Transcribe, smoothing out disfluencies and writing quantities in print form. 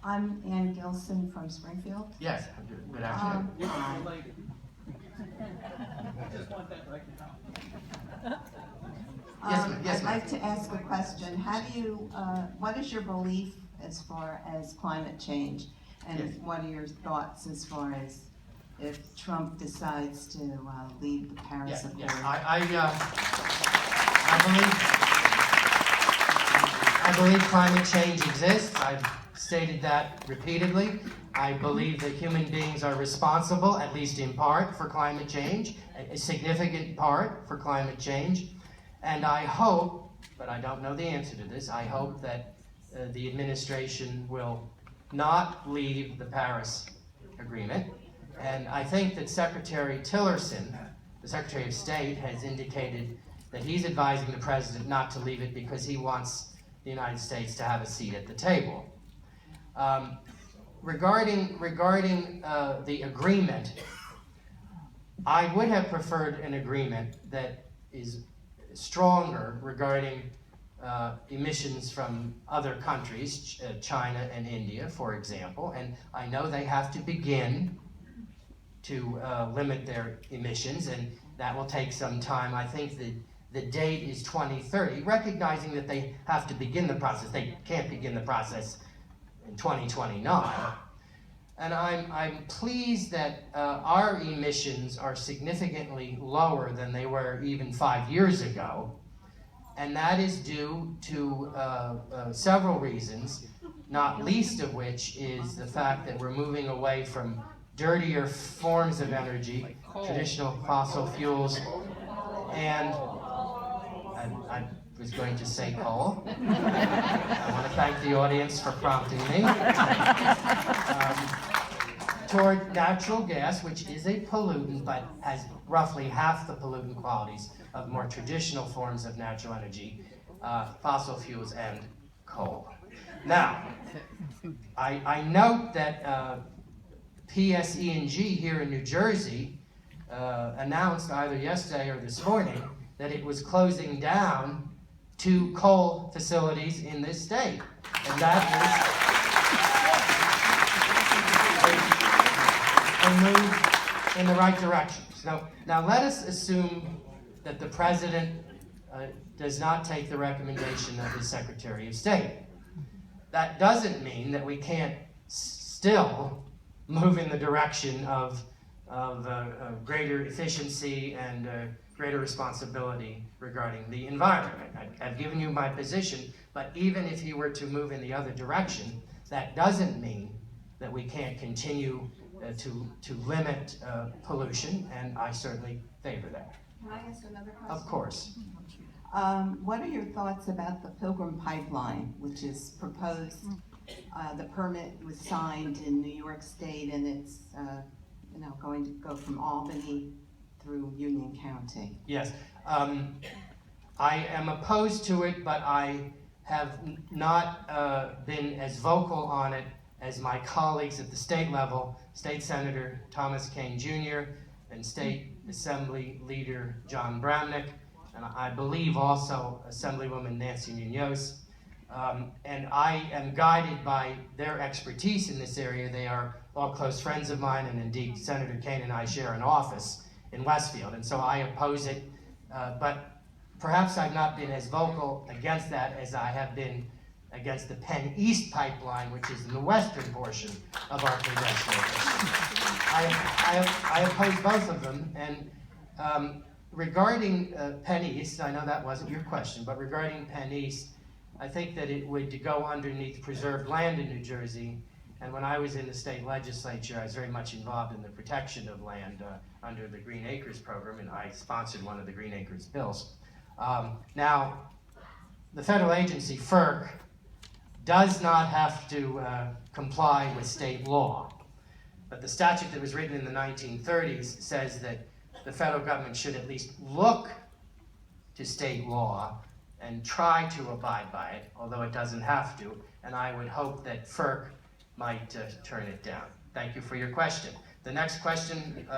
I'm Ann Gilson from Springfield. Yes, good afternoon. I just want that recognized. I'd like to ask a question. How do you, what is your belief as far as climate change? And Yes. what are your thoughts as far as if Trump decides to leave the Paris Accord? Yes. I believe climate change exists. I've stated that repeatedly. I believe that human beings are responsible, at least in part, for climate change, a significant part for climate change. And I hope, but I don't know the answer to this, I hope that the administration will not leave the Paris Agreement. And I think that Secretary Tillerson, the Secretary of State, has indicated that he's advising the President not to leave it because he wants the United States to have a seat at the table. Regarding the agreement, I would have preferred an agreement that is stronger regarding emissions from other countries, China and India, for example, and I know they have to begin to limit their emissions, and that will take some time. I think the date is 2030, recognizing that they have to begin the process. They can't begin the process in 2029. And I'm pleased that our emissions are significantly lower than they were even 5 years ago. And that is due to several reasons, not least of which is the fact that we're moving away from dirtier forms of energy, traditional fossil fuels, and I was going to say coal. I want to thank the audience for prompting me. Toward natural gas, which is a pollutant, but has roughly half the pollutant qualities of more traditional forms of natural energy, fossil fuels and coal. Now, I note that PSE&G here in New Jersey announced either yesterday or this morning that it was closing down 2 coal facilities in this state. And that is a move in the right direction. So now let us assume that the President does not take the recommendation of his Secretary of State. That doesn't mean that we can't still move in the direction of greater efficiency and greater responsibility regarding the environment. I've given you my position, but even if he were to move in the other direction, that doesn't mean that we can't continue to limit pollution, and I certainly favor that. Can I ask another question? Of course. What are your thoughts about the Pilgrim Pipeline, which is proposed? The permit was signed in New York State, and it's going to go from Albany through Union County. Yes. I am opposed to it, but I have not been as vocal on it as my colleagues at the state level, State Senator Thomas Kane Jr. and State Assembly Leader John Bramnick, and I believe also Assemblywoman Nancy Munoz. And I am guided by their expertise in this area. They are all close friends of mine, and indeed Senator Kane and I share an office in Westfield, and so I oppose it, but perhaps I've not been as vocal against that as I have been against the Penn East pipeline, which is in the western portion of our congressional district. I oppose both of them, and regarding Penn East, I know that wasn't your question, but regarding Penn East, I think that it would go underneath preserved land in New Jersey, and when I was in the state legislature, I was very much involved in the protection of land under the Green Acres program, and I sponsored one of the Green Acres bills. Now, the federal agency, FERC, does not have to comply with state law, but the statute that was written in the 1930s says that the federal government should at least look to state law and try to abide by it, although it doesn't have to, and I would hope that FERC might turn it down. Thank you for your question. The next question